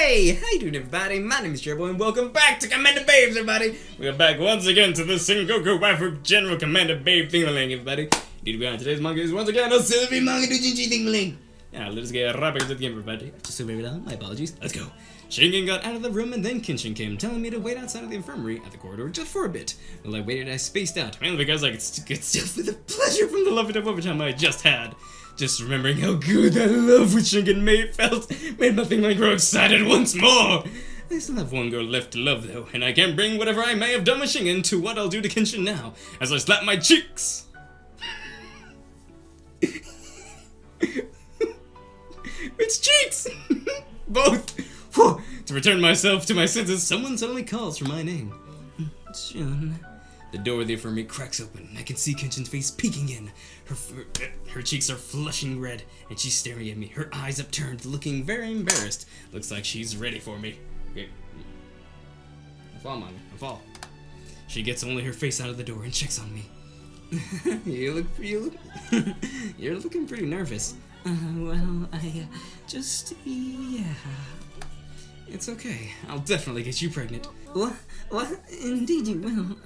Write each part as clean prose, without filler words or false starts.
Hey, how you doing everybody? My name is Cherryboy and welcome back to Commander Babes, everybody! We are back once again to the Sengoku WAIFU General Commander Babe Thingling, everybody. Need to be on today's manga is once again a Sylvie manga doujinshi Thingling. Now, let's get right back to the game, everybody. Just so very long, my apologies. Let's go. Shingen got out of the room and then Kenshin came, telling me to wait outside of the infirmary at the corridor just for a bit. While I waited, I spaced out, mainly because I could get stuff with the pleasure from the lovey of overtime I just had. Just remembering how good that love with Shingen made my thing grow excited once more. I still have one girl left to love though, and I can bring whatever I may have done with Shingen to what I'll do to Kenshin now, as I slap my cheeks. Which cheeks? Both. Whew. To return myself to my senses, someone suddenly calls for my name. Shun. The door of the infirmary cracks open. I can see Kenshin's face peeking in. Her cheeks are flushing red, and she's staring at me, her eyes upturned, looking very embarrassed. Looks like she's ready for me. Okay. I fall, Mom. I fall. She gets only her face out of the door and checks on me. You're looking pretty nervous. Well, yeah. It's okay. I'll definitely get you pregnant. What? Indeed you will.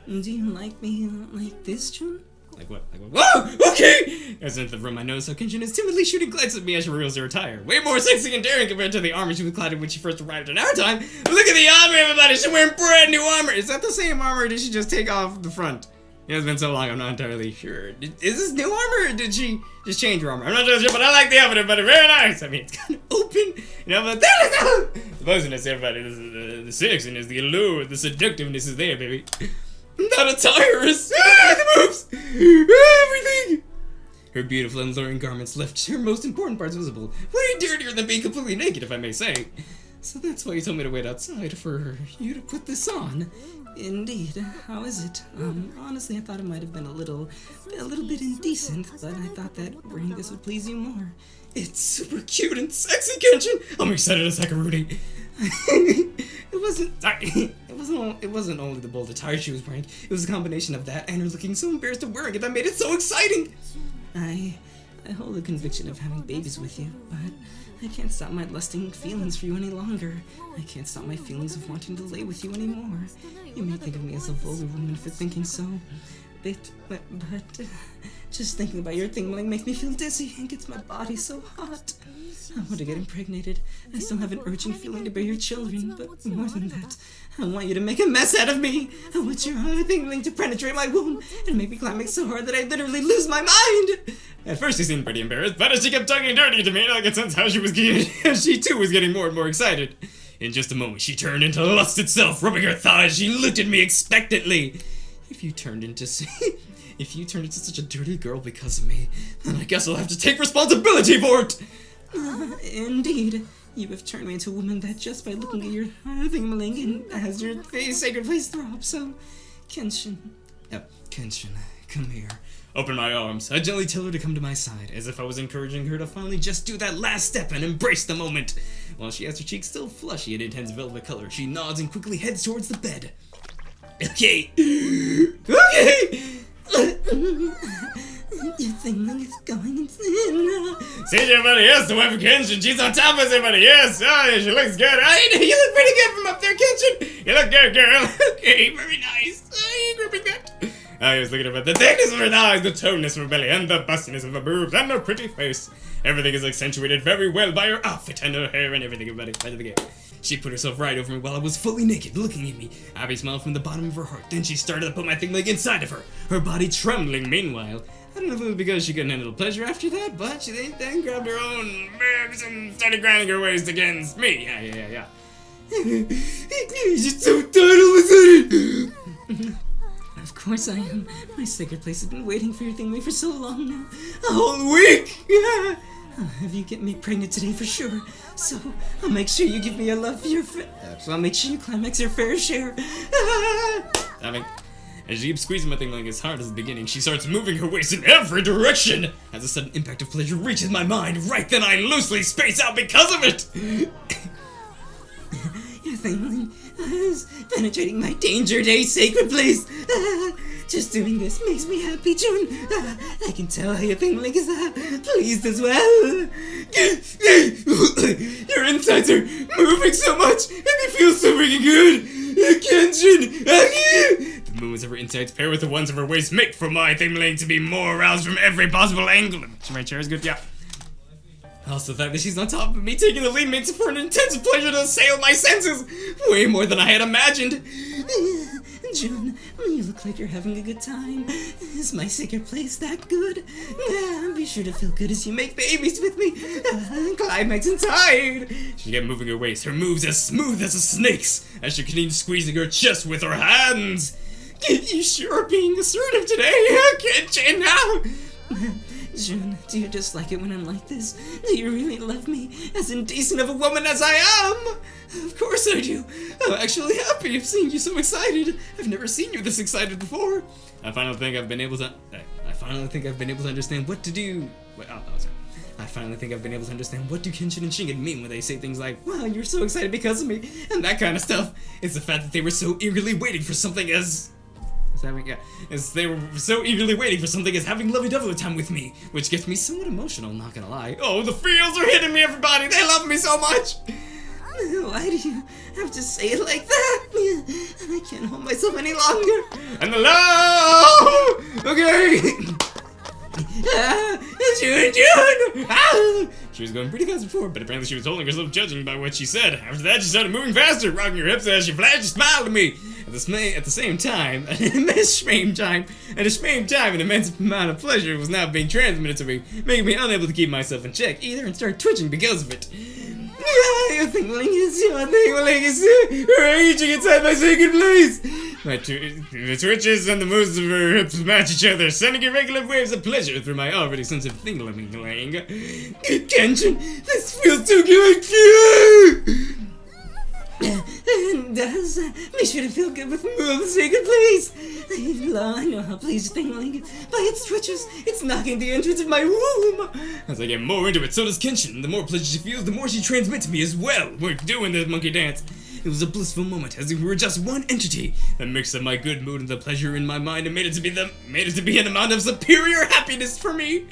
Do you like me like this, Chun? Like what? Whoa! Okay! As I enter the room, I notice how Kenshin is timidly shooting glances at me as she reveals her attire. Way more sexy and daring compared to the armor she was clad in when she first arrived in our time. Look at the armor, everybody! She's wearing brand new armor! Is that the same armor, or did she just take off the front? It's been so long, I'm not entirely sure. Is this new armor, or did she just change her armor? I'm not sure, but I like the outfit, but very nice. I mean, it's kind of open, you know, but the posiness, everybody, the sexiness, the allure, the seductiveness is there, baby. That attire is, the moves, everything. Her beautiful and alluring garments left her most important parts visible. Way dirtier than being completely naked, if I may say. So that's why you told me to wait outside for you to put this on. Indeed. How is it? Honestly, I thought it might have been a little bit indecent, but I thought that wearing this would please you more. It's super cute and sexy, Kenshin. I'm excited as Sakurudi. It wasn't only the bold attire she was wearing. It was a combination of that and her looking so embarrassed of wearing it that made it so exciting. I hold the conviction of having babies with you, but I can't stop my lusting feelings for you any longer. I can't stop my feelings of wanting to lay with you anymore. You may think of me as a vulgar woman for thinking so, but just thinking about your thingling makes me feel dizzy and gets my body so hot. I want to get impregnated. I still have an urgent feeling to bear your children, but more than that, I want you to make a mess out of me. I want your thingling to penetrate my womb and make me climax so hard that I literally lose my mind. At first she seemed pretty embarrassed, but as she kept talking dirty to me, I could sense how she too was getting more and more excited. In just a moment, she turned into lust itself, rubbing her thighs. She looked at me expectantly. If you turned into such a dirty girl because of me, then I guess I'll have to take responsibility for it. Indeed. You have turned me into a woman that just by looking at your thingamaling and has your sacred place throb. So, Kenshin, come here. Open my arms. I gently tell her to come to my side, as if I was encouraging her to finally just do that last step and embrace the moment. While she has her cheeks still flushy and intense velvet color, she nods and quickly heads towards the bed. Okay. Your thingling is going insane. See everybody, yes, the wife of Kenshin, she's on top of us, everybody, yes. Oh, she looks good. Oh, you look pretty good from up there, Kenshin. You look good, girl. Okay, very nice. Oh, you're gripping that. I was looking at the thickness of her thighs, the toneness of her belly, and the bustiness of her boobs, and her pretty face. Everything is accentuated very well by her outfit and her hair and everything, everybody. Right at the game. She put herself right over me while I was fully naked, looking at me. Abby smiled from the bottom of her heart. Then she started to put my thingling inside of her body trembling meanwhile. I don't know if it was because she couldn't handle pleasure after that, but she then grabbed her own ribs and started grinding her waist against me. Yeah. She's so tight all of a sudden. Of course I am. My sacred place has been waiting for your thingling for so long now. A whole week! Yeah. Have you get me pregnant today for sure. So I'll make sure you give me your love for your so I'll make sure you climax your fair share. As she keeps squeezing my thingling as hard as the beginning, she starts moving her waist in every direction. As a sudden impact of pleasure reaches my mind, right then I loosely space out because of it. Your thingling is penetrating my danger day sacred place. Just doing this makes me happy, June. I can tell how your thingling is pleased as well. Your insides are moving so much, and they feel so freaking good. Kenshin. The movements of her insides pair with the ones of her waist make for my thingling to be more aroused from every possible angle. My chair is good, yeah. Also, the fact that she's on top of me taking the lead makes it for an intense pleasure to assail my senses. Way more than I had imagined. June, you look like you're having a good time. Is my secret place that good? Be sure to feel good as you make babies with me. Climax inside. She kept moving her waist, her moves as smooth as a snake's, as she continued squeezing her chest with her hands. You sure are being assertive today, Kenshin. June, do you just like it when I'm like this? Do you really love me, as indecent of a woman as I am? Of course I do. I'm actually happy of seeing you so excited. I've never seen you this excited before. I finally think I've been able to understand what to do. I finally think I've been able to understand what do Kenshin and Shingen mean when they say things like, "Wow, you're so excited because of me," and that kind of stuff. It's the fact that they were so eagerly waiting for something as they were so eagerly waiting for something as having lovey-dovey time with me, which gets me somewhat emotional, not gonna lie. Oh, the feels are hitting me, everybody! They love me so much! Why do you have to say it like that? I can't hold myself any longer. And the love! Okay! June! She was going pretty fast before, but apparently she was holding herself, judging by what she said. After that, she started moving faster, rocking her hips as she flashed and smiled at me. At the same time, an immense amount of pleasure was now being transmitted to me, making me unable to keep myself in check either and start twitching because of it. Your thingling is raging inside my sacred place. The twitches and the moves of her hips match each other, sending irregular waves of pleasure through my already sensitive thingling. Kenshin, this feels too good. It does. Be sure to feel good with more sacred place. I know how pleased thingling is. By its twitches, it's knocking the entrance of my womb. As I get more into it, so does Kenshin. The more pleasure she feels, the more she transmits to me as well. We're doing this monkey dance. It was a blissful moment, as if we were just one entity. The mix of my good mood and the pleasure in my mind made it to be an amount of superior happiness for me.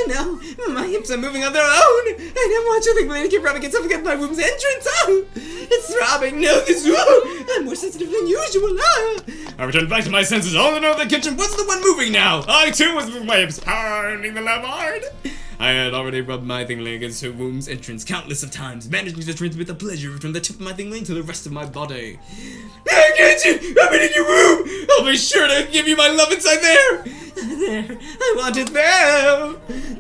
Now, my hips are moving on their own. I now watch the thingling keep rubbing itself against my womb's entrance. Oh, it's throbbing. No, I'm more sensitive than usual. I returned back to my senses, all to know that Kenshin was the one moving now. I too was moving my hips, pounding the love hard. I had already rubbed my thingling against her womb's entrance countless of times, managing to transmit the pleasure from the tip of my thingling to the rest of my body. Kenshin, I'm in your womb. I'll be sure to give you my love inside there. There, I want it there.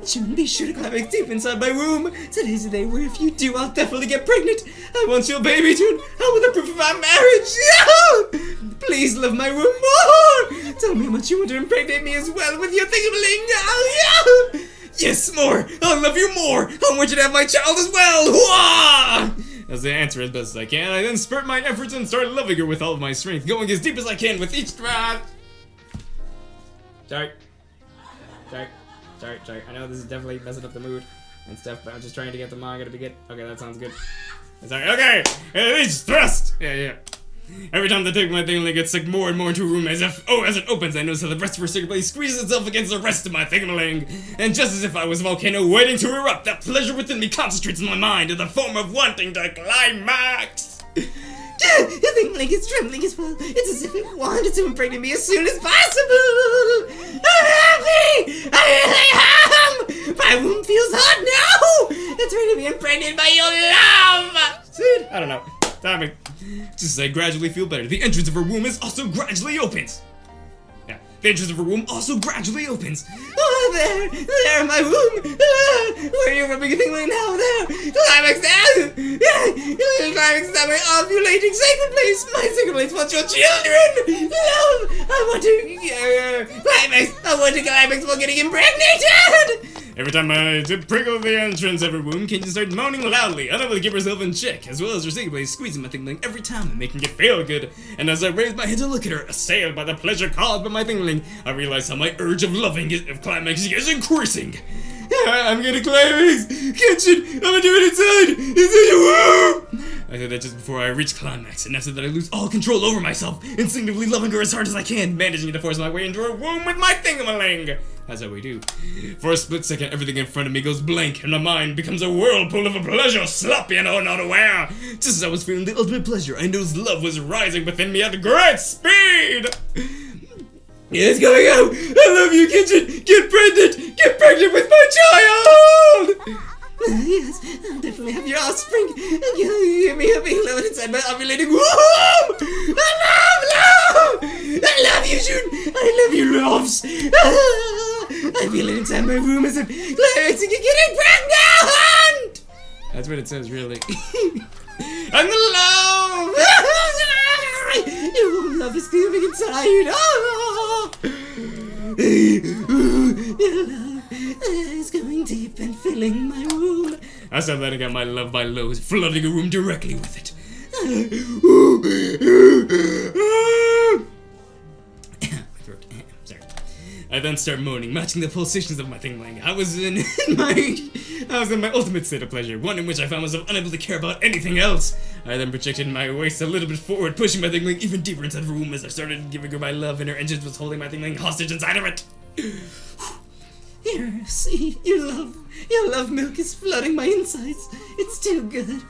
June, be sure to climax deep inside my womb. Today's the day where if you do, I'll definitely get pregnant. I want your baby, June. I want the proof of our marriage. Please love my womb more. Tell me how much you want to impregnate me as well with your thingling. Yes, more. I'll love you more. I want you to have my child as well. As I answer as best as I can, I then spurt my efforts and start loving her with all of my strength, going as deep as I can with each breath. Sorry. I know this is definitely messing up the mood and stuff, but I'm just trying to get the manga to be good. Okay, that sounds good. Sorry, okay! Each thrust! Yeah. Every time the tip of my thingling gets sucked more and more into a room, as it opens, I notice how the rest of her sacred place squeezes itself against the rest of my thingling. And just as if I was a volcano waiting to erupt, that pleasure within me concentrates in my mind in the form of wanting to climax. Your thingling is trembling as well. It's as if it wanted to impregnate me as soon as possible. I'm happy! I really am! My womb feels hot now! It's ready to be impregnated by your love! Dude, I don't know. Timing. Just as I gradually feel better, the entrance of her womb is also gradually opens. The entrance of her womb also gradually opens. Oh, there, my womb. Where are you rubbing your thingling now? There, climax there. Climax is my ovulating sacred place. My sacred place wants your children. Love, I want to climax. I want to climax while getting impregnated. Every time I prickle the entrance of her womb, Kenshin starts moaning loudly, unable to keep herself in check, as well as her sacred place squeezing my thingling every time and making it feel good. And as I raise my head to look at her, assailed by the pleasure caused by my thingling, I realize how my urge of climaxing is increasing. I'm gonna climax! Kenshin, I'm gonna do it inside! Inside your womb! I did that just before I reach climax, and after that I lose all control over myself, instinctively loving her as hard as I can, managing to force my way into her womb with my thingamaling. That's how we do. For a split second, everything in front of me goes blank, and my mind becomes a whirlpool of a pleasure, sloppy and unaware. Just as I was feeling the ultimate pleasure, I knew love was rising within me at great speed. It's going out! I love you, Kenshin! Get pregnant! Get pregnant with my child! Yes, I'll definitely have your offspring. You hear me having love inside my ovulating womb! I love you, June! I love you, loves! I feel it inside my womb as if climaxing and getting pregnant! That's what it says, really. I'm the love! Your love is coming inside. Your love is going deep and filling my womb. I start letting out my love by lows, flooding a room directly with it. Sorry. I then start moaning, matching the pulsations of my thingling. I was in my ultimate state of pleasure, one in which I found myself unable to care about anything else. I then projected my waist a little bit forward, pushing my thingling even deeper inside her womb as I started giving her my love, and her engine was holding my thingling hostage inside of it. Here, see, your love milk is flooding my insides. It's too good.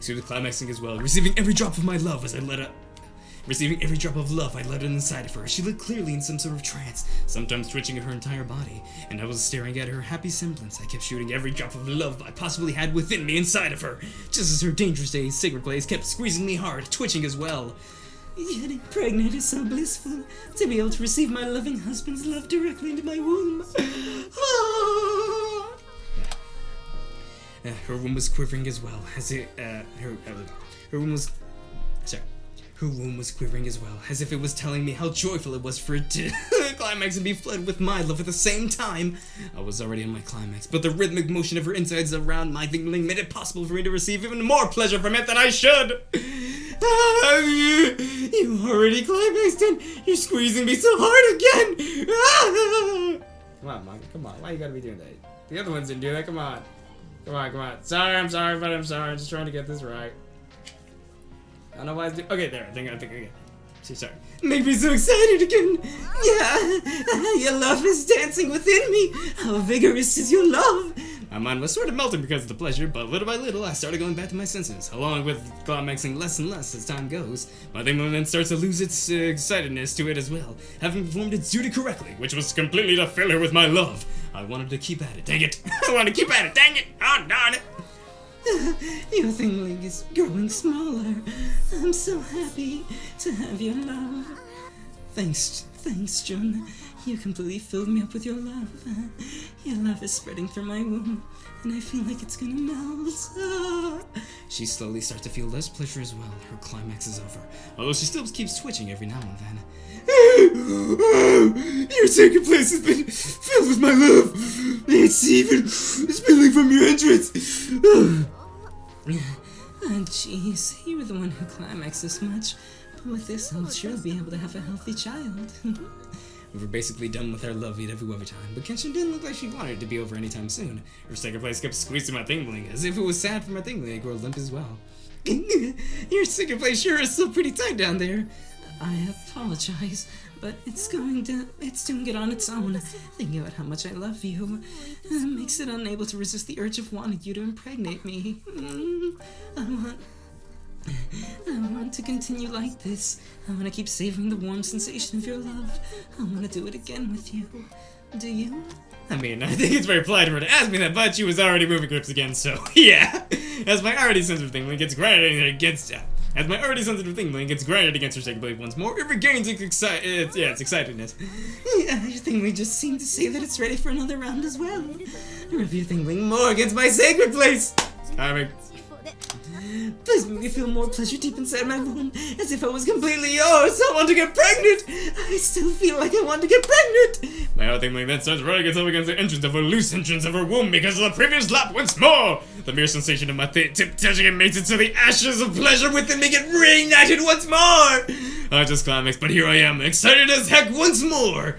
She was climaxing as well, receiving every drop of my love as I let it. Receiving every drop of love I let it inside of her. She looked clearly in some sort of trance, sometimes twitching her entire body, and I was staring at her happy semblance. I kept shooting every drop of love I possibly had within me inside of her, just as her dangerous days, sacred plays kept squeezing me hard, twitching as well. Getting pregnant is so blissful, to be able to receive my loving husband's love directly into my womb. Her womb was quivering as well, as it, her womb was quivering as well, as if it was telling me how joyful it was for it to climax and be flooded with my love at the same time. I was already in my climax, but the rhythmic motion of her insides around my thingling made it possible for me to receive even more pleasure from it than I should. You already climaxed and you're squeezing me so hard again. Come on, Mom, come on. Why you gotta be doing that? The other ones didn't do that. Come on. Come on. Sorry, I'm sorry. I'm just trying to get this right. I don't know why okay, there. I think okay. Sorry. Make me so excited again. Yeah, your love is dancing within me. How vigorous is your love? My mind was sort of melting because of the pleasure, but little by little I started going back to my senses, along with climaxing less and less as time goes. My thingling then starts to lose its excitedness to it as well, having performed its duty correctly, which was completely to fill her with my love. I wanted to keep at it. Dang it! I want to keep at it. Dang it! Oh, darn it! Your thingling is growing smaller. I'm so happy to have your love. Thanks, Jun. You completely filled me up with your love. Your love is spreading through my womb, and I feel like it's gonna melt. She slowly starts to feel less pleasure as well. Her climax is over, although she still keeps twitching every now and then. Your sacred place has been filled with my love. It's even spilling from your entrance. Jeez, you were the one who climaxed this much. But with this, I'll surely be able to have a healthy child. We were basically done with our love every time, but Kenshin didn't look like she wanted it to be over anytime soon. Her sacred place kept squeezing my thingling, as if it was sad for my thingling to grow limp as well. Your sacred place sure is still pretty tight down there. I apologize, but it's doing it on its own. Thinking about how much I love you makes it unable to resist the urge of wanting you to impregnate me. I want to continue like this. I want to keep savoring the warm sensation of your love. I want to do it again with you. Do you? I mean, I think it's very polite of her to ask me that, but she was already moving grips again, so yeah. As my already sensitive thingling gets granted against her sacred blade once more, it regains its excitedness. Yeah, your thingling just seemed to say that it's ready for another round as well. Rub your thingling more against my sacred place. Please make me feel more pleasure deep inside my womb, as if I was completely yours. I want to get pregnant. I still feel like I want to get pregnant. My other thingling then starts running itself against the entrance of her loose entrance of her womb because of the previous lap once more. The mere sensation of my tip touching it makes it so the ashes of pleasure within me get reignited once more. I just climaxed, but here I am, excited as heck once more.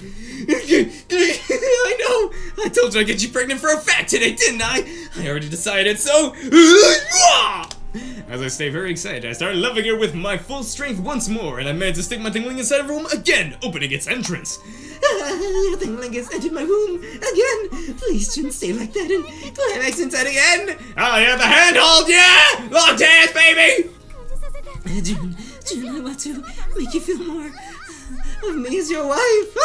I know. I told you I'd get you pregnant for a fact today, didn't I? I already decided, so... As I stay very excited, I start loving her with my full strength once more, and I manage to stick my tingling inside of her womb again, opening its entrance. Your tingling has entered my womb again. Please, Jun, stay like that and climax inside again. Oh yeah, the handhold, yeah! Long dance, baby! Jun, I want to make you feel more of me as your wife.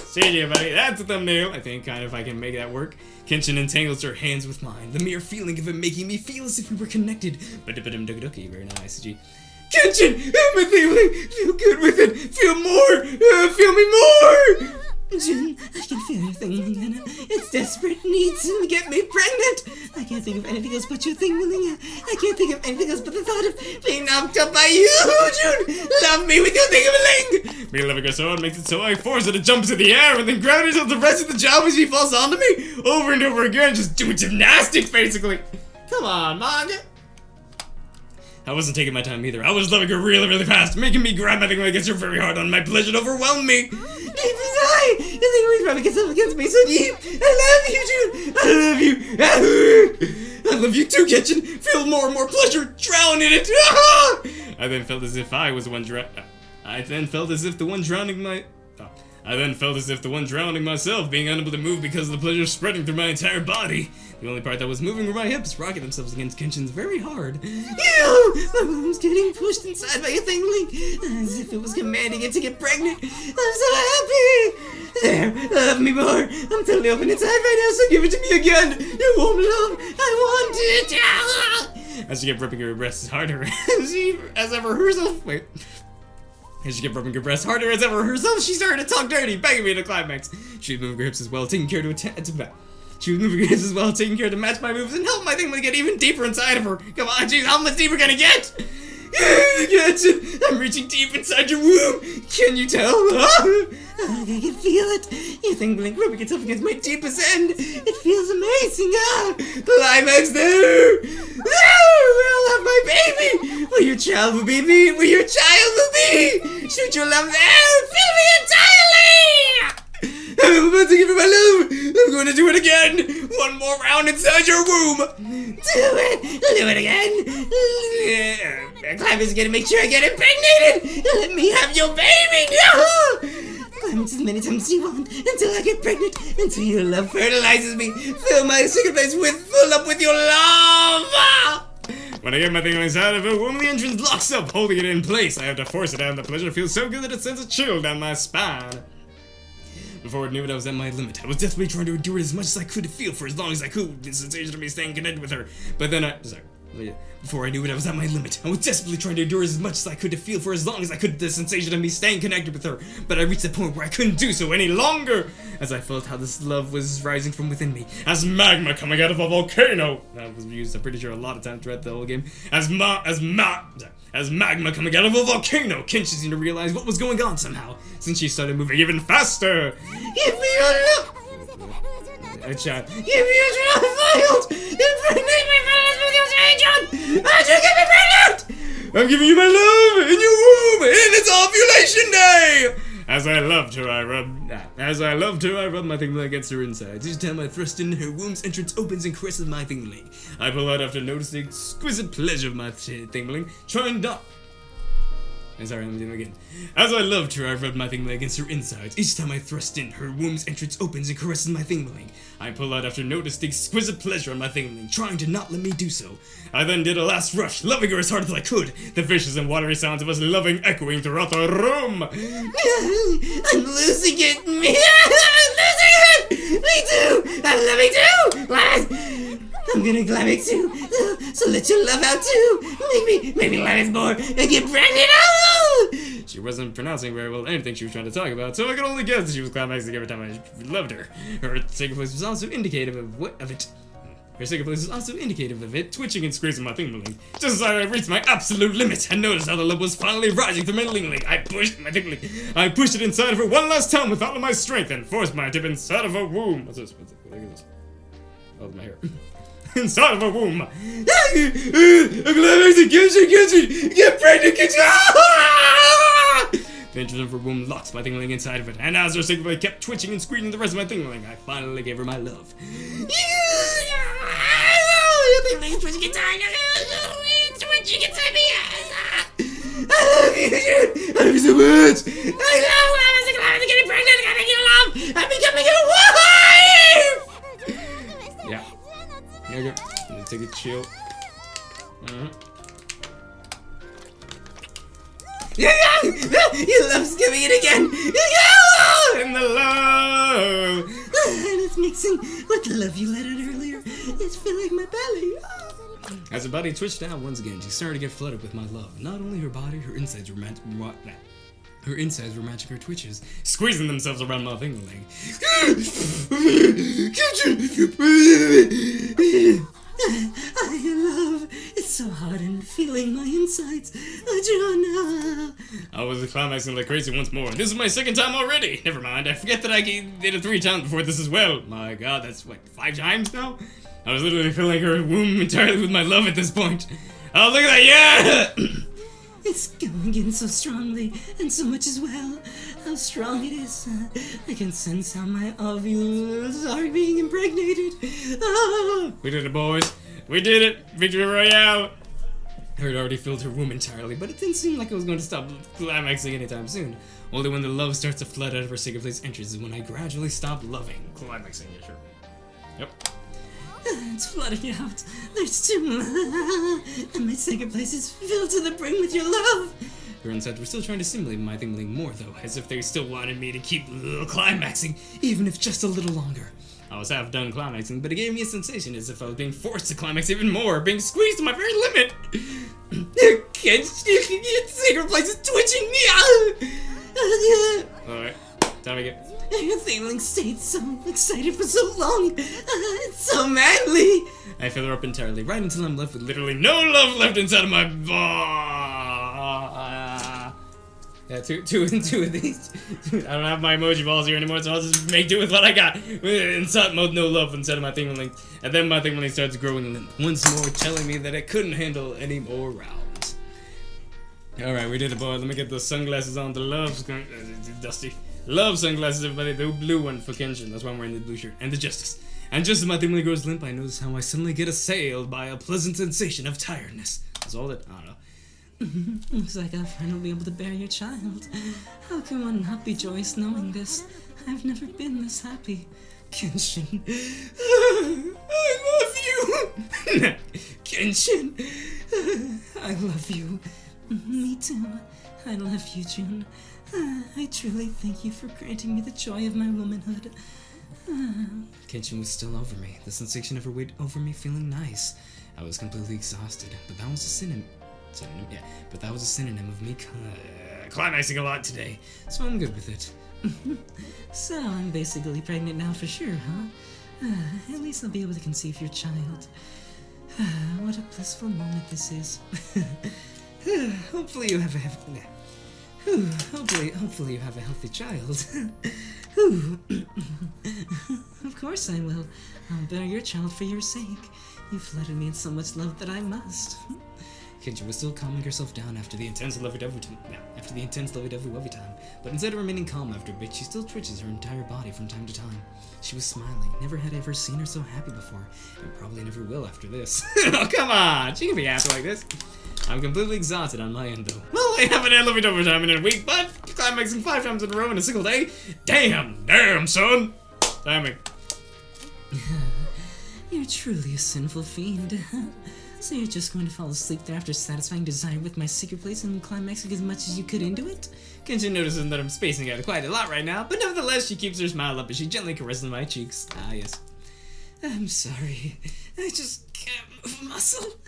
See you, buddy. That's a thumbnail. I think kind of if I can make that work. Kenshin entangles her hands with mine. The mere feeling of it making me feel as if we were connected. Very nice, G. Kenshin! My feeling! Feel good with it! Feel more! Feel me more! Jun, I can feel your thingling, Anna. It's desperate, needs to get me pregnant. I can't think of anything else but your thingling. I can't think of anything else but the thought of being knocked up by you, Jun. Love me with your thingling. Me loving her so hard makes it so I force her to jump into the air and then grab herself the rest of the job as she falls onto me over and over again, just doing gymnastics basically. Come on, manga. I wasn't taking my time either. I was loving her really, really fast, making me grab my thing against her very hard on my pleasure to overwhelm me. Deep inside, the thingling rubbing itself against me so deep. I love you, Jun. I love you. I love you too, Kenshin. Feel more and more pleasure. Drown in it. I then felt as if the one drowning myself, being unable to move because of the pleasure spreading through my entire body. The only part that was moving were my hips, rocking themselves against Kenshin's very hard. Ew! My womb's getting pushed inside by a thingling, as if it was commanding it to get pregnant. I'm so happy! There, love me more. I'm totally open inside right now, so give it to me again. You won't love. I want it. As she kept ripping her breasts harder, as ever herself. Wait. As she kept rubbing her breasts harder as ever herself, she started to talk dirty, begging me to climax. She was moving her hips as well, taking care to match my moves and help my thing to get even deeper inside of her. Come on, jeez, how much deeper can it get? Kenshin, I'm reaching deep inside your womb. Can you tell? I can feel it. Your thingling rubbing itself against my deepest end. It feels amazing. Climax there. I'll have my baby. Where your child will be me. Where your child will be. Shoot your love there. Fill me entirely. I'm about to give you my love. I'm going to do it again. One more round inside your womb. Do it again. Climax is gonna make sure I get impregnated. Let me have your baby. No. Climax as many times as you want until I get pregnant. Until your love fertilizes me. Fill my secret place full up with your love. When I get my thing inside of it, womb, the entrance locks up, holding it in place. I have to force it down. The pleasure feels so good that it sends a chill down my spine. Before I knew it, I was at my limit. I was desperately trying to endure it as much as I could to feel for as long as I could. The sensation of me staying connected with her. But then before I knew it, I was at my limit. I was desperately trying to endure as much as I could to feel for as long as I could the sensation of me staying connected with her. But I reached a point where I couldn't do so any longer. As I felt how this love was rising from within me. As magma coming out of a volcano. That was used, I'm pretty sure, a lot of times throughout the whole game. As magma coming out of a volcano. Kenshin seemed to realize what was going on somehow, since she started moving even faster. Give me your love. A child. Give me your child. Impregnate me with your Jun. Get me pregnant. I'm giving you my love in your womb, and it's ovulation day. As I loved her, I rubbed my thingling against her insides. Each time I thrust in, her womb's entrance opens and caresses my thingling. I pull out after noticing the exquisite pleasure of my thingling, trying not. Sorry, I'm doing it again. As I loved her, I rubbed my thingling against her insides. Each time I thrust in, her womb's entrance opens and caresses my thingling. I pull out after noticing the exquisite pleasure on my thingling, trying to not let me do so. I then did a last rush, loving her as hard as I could. The fishes and watery sounds of us loving echoing throughout the room. I'm losing it. I'm losing it. Me too. I'm loving too. I'm gonna climax too. So let your love out too. Maybe climax more and get pregnant. Oh! She wasn't pronouncing very well anything she was trying to talk about, so I could only guess that she was climaxing every time I loved her. Her second place was also indicative of it. Her second place was also indicative of it, twitching and squeezing my thingling. Just as I reached my absolute limit, I noticed how the love was finally rising through my thingling. I pushed it inside of her one last time with all of my strength and forced my tip inside of her womb. What's this? Oh, my hair. Inside of a womb. I'm climaxing, Kenshin, get pregnant, Kenshin. The entrance of her womb locks my thingling inside of it, and as her signal kept twitching and squeezing the rest of my thingling, I finally gave her my love. Your thingling is twitching inside. It's twitching. you can save me! I love you, June! I love you so much! I love I'm getting pregnant! I'm getting your love! I'm becoming your wife! Yeah. Here we go. Let me take a chill. You love skipping it again! And the love! And it's mixing with the love you let out earlier. It's filling my belly. As her body twitched out once again, she started to get flooded with my love. Not only her body, her insides were matching her twitches, squeezing themselves around my fingerling. I love. It's so hot and feeling my insides. I was climaxing like crazy once more. This is my second time already. Never mind. I forget that I did it 3 times before this as well. My God, that's what, 5 times now? I was literally filling her womb entirely with my love at this point. Oh, look at that! Yeah! It's going in so strongly, and so much as well. How strong it is. I can sense how my ovules are being impregnated. Ah. We did it, boys. We did it. Victory Royale. Her had already filled her womb entirely, but it didn't seem like it was going to stop climaxing anytime soon. Only when the love starts to flood out of her sacred place entries is when I gradually stop loving. Climaxing, yeah, sure. Yep. It's flooding out. There's too much. And my sacred place is filled to the brim with your love. Her insides were still trying to simulate my tingling more, though, as if they still wanted me to keep climaxing, even if just a little longer. I was half done climaxing, but it gave me a sensation as if I was being forced to climax even more, being squeezed to my very limit. Your sacred place is twitching me. Alright, time to get. Your feeling stayed so excited for so long. It's so manly. I fill her up entirely, right until I'm left with literally no love left inside of my yeah, two of these. I don't have my emoji balls here anymore, so I'll just make do with what I got. Inside mode, no love inside of my thingling. And then my thingling starts growing limp once more, telling me that it couldn't handle any more rounds. Alright, we did it, boy. Let me get those sunglasses on. The love, dusty. Love sunglasses, everybody. The blue one for Kenshin. That's why I'm wearing the blue shirt. And the Justice. And just as my thingling grows limp, I notice how I suddenly get assailed by a pleasant sensation of tiredness. That's all that, I don't know. Looks like I'll finally be able to bear your child. How can one not be joyous knowing this? I've never been this happy. Kenshin. I love you. Kenshin. I love you. Me too. I love you, June. I truly thank you for granting me the joy of my womanhood. Kenshin was still over me, the sensation of her weight over me feeling nice. I was completely exhausted, but that was a synonym of me climaxing a lot today, so I'm good with it. So I'm basically pregnant now for sure, huh? At least I'll be able to conceive your child. What a blissful moment this is. Hopefully you have a hopefully you have a healthy child. Of course I will. I'll bear your child for your sake. You flooded me in so much love that I must. Kenshin was still calming herself down after the intense lovey-dovey time, but instead of remaining calm after a bit, she still twitches her entire body from time to time. She was smiling. Never had I ever seen her so happy before, and probably never will after this. Oh, come on! She can be happy like this. I'm completely exhausted on my end, though. Well, I haven't had lovey-dovey time in a week, but climaxing 5 times in a row in a single day? Damn, son! Damn it. You're truly a sinful fiend. So you're just going to fall asleep there after satisfying desire with my secret place and climaxing as much as you could into it? Kenshin notices that I'm spacing out quite a lot right now, but nevertheless she keeps her smile up as she gently caresses my cheeks. Ah, yes. I'm sorry. I just can't move a muscle.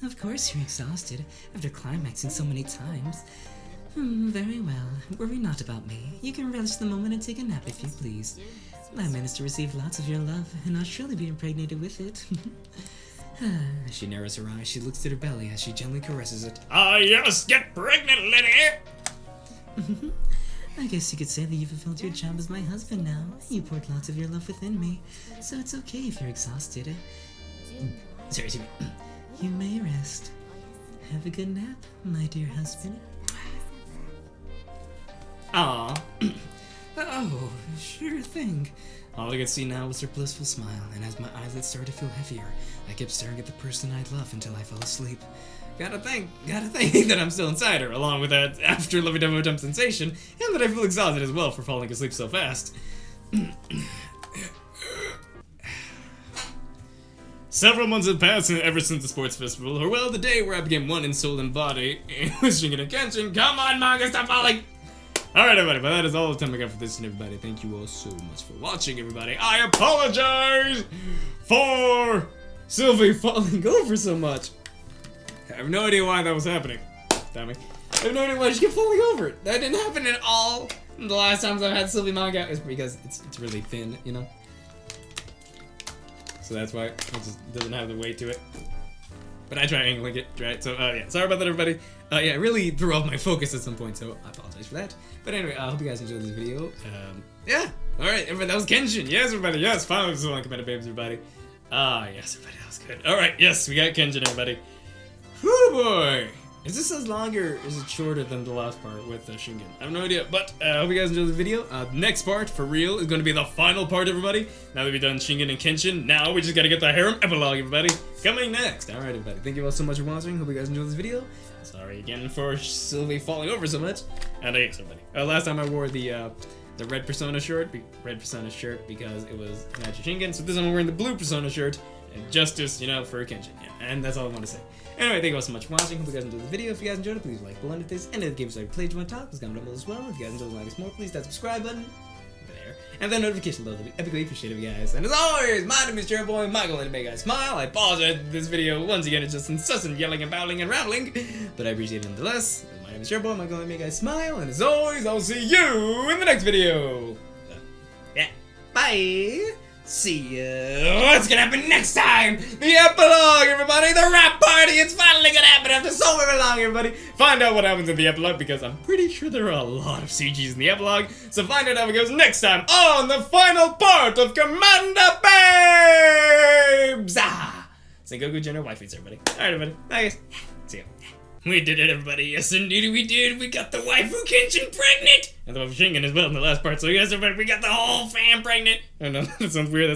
Of course you're exhausted after climaxing so many times. Very well. Worry not about me. You can relish the moment and take a nap if you please. I managed to receive lots of your love, and I'll surely be impregnated with it. As she narrows her eyes, she looks at her belly as she gently caresses it. Ah, yes, get pregnant, Liddy! I guess you could say that you fulfilled your job as my husband now. You poured lots of your love within me, so it's okay if you're exhausted. Sorry. You may rest. Have a good nap, my dear husband. Aww. Oh, sure thing. All I could see now was her blissful smile, and as my eyelids started to feel heavier, I kept staring at the person I'd love until I fell asleep. Gotta think that I'm still inside her, along with that after Lovey Dovey Jump sensation, and that I feel exhausted as well for falling asleep so fast. Several months have passed ever since the sports festival, or well, the day where I became one in soul and body with Shingen and Kenshin. Come on, manga, stop falling! Alright, everybody, but that is all the time I got for this, and everybody, thank you all so much for watching, everybody. I apologize for Sylvie falling over so much. I have no idea why that was happening. Damn it. I have no idea why she kept falling over. That didn't happen at all. The last times I've had Sylvie manga is because it's really thin, you know? So that's why it just doesn't have the weight to it. But I try angling it, right? So, yeah, sorry about that, everybody. Yeah, I really threw off my focus at some point, so I apologize for that. But anyway, I hope you guys enjoyed this video. Yeah, alright, everybody, that was Kenshin. Yes, everybody, yes, finally, this is one Commander Babes, everybody. Yes, everybody, that was good. Alright, yes, we got Kenshin, everybody. Whoo boy! Is this as long or is it shorter than the last part with Shingen? I have no idea, but I hope you guys enjoyed the video. Next part, for real, is going to be the final part, everybody. Now that we've done Shingen and Kenshin, now we just got to get the harem epilogue, everybody. Coming next. Alright, everybody. Thank you all so much for watching. Hope you guys enjoyed this video. Sorry again for Sylvie falling over so much. And yes, everybody. Last time I wore the red Persona shirt, because it was Magic Shingen. So this time I'm wearing the blue Persona shirt. And justice, you know, for Kenshin. Yeah, and that's all I want to say. Anyway, thank you all so much for watching. Hope you guys enjoyed the video. If you guys enjoyed it, please like below this. And if the game is played to my top, please comment down below as well. If you guys enjoyed the like us more, please hit that subscribe button over there. And that notification bell. That'll be epically appreciated, you guys. And as always, my name is Cherryboy. My goal is to make you guys smile. I apologize for this video. Once again, it's just incessant yelling and bowling and rattling. But I appreciate it nonetheless. My name is Cherryboy. My goal is to make you guys smile. And as always, I'll see you in the next video. Yeah. Bye. See ya. What's gonna happen next time? The epilogue, everybody! The rap party! It's finally gonna happen after so very long, everybody! Find out what happens in the epilogue because I'm pretty sure there are a lot of CGs in the epilogue. So find out how it goes next time on the final part of Commander Babes! Sengoku General Wife's, everybody. Alright, everybody. Bye, guys. See ya. We did it, everybody. Yes, indeed we did. We got the waifu Kenshin pregnant! And the waifu Shingen as well in the last part. So yes, everybody, we got the whole fam pregnant. Oh no, that sounds weird.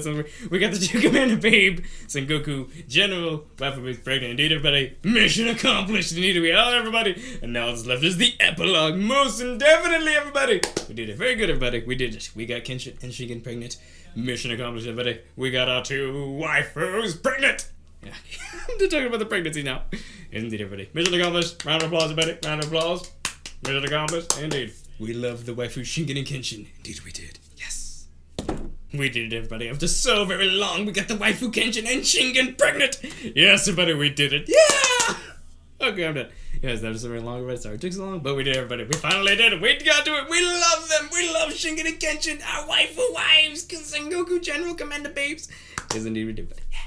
We got the two Commander Babe, Sengoku, General, waifu is pregnant. Indeed, everybody. Mission accomplished. Indeed, we are, everybody. And now what's left is the epilogue. Most indefinitely, everybody. We did it. Very good, everybody. We did it. We got Kenshin and Shingen pregnant. Mission accomplished, everybody. We got our two waifus pregnant. Yeah, I'm talking about the pregnancy now. Indeed, everybody. Mission accomplished. Round of applause, everybody. Round of applause. Mission accomplished. Indeed. We love the waifu Shingen and Kenshin. Indeed, we did. Yes. We did it, everybody. After so very long, we got the waifu Kenshin and Shingen pregnant. Yes, everybody, we did it. Yeah! Okay, I'm done. Yes, that was so very long, everybody. Sorry it took so long, but we did it, everybody. We finally did it. We got to it. We love them. We love Shingen and Kenshin, our waifu wives, Sengoku General Commander Babes. Yes, indeed, we did, everybody. Yeah.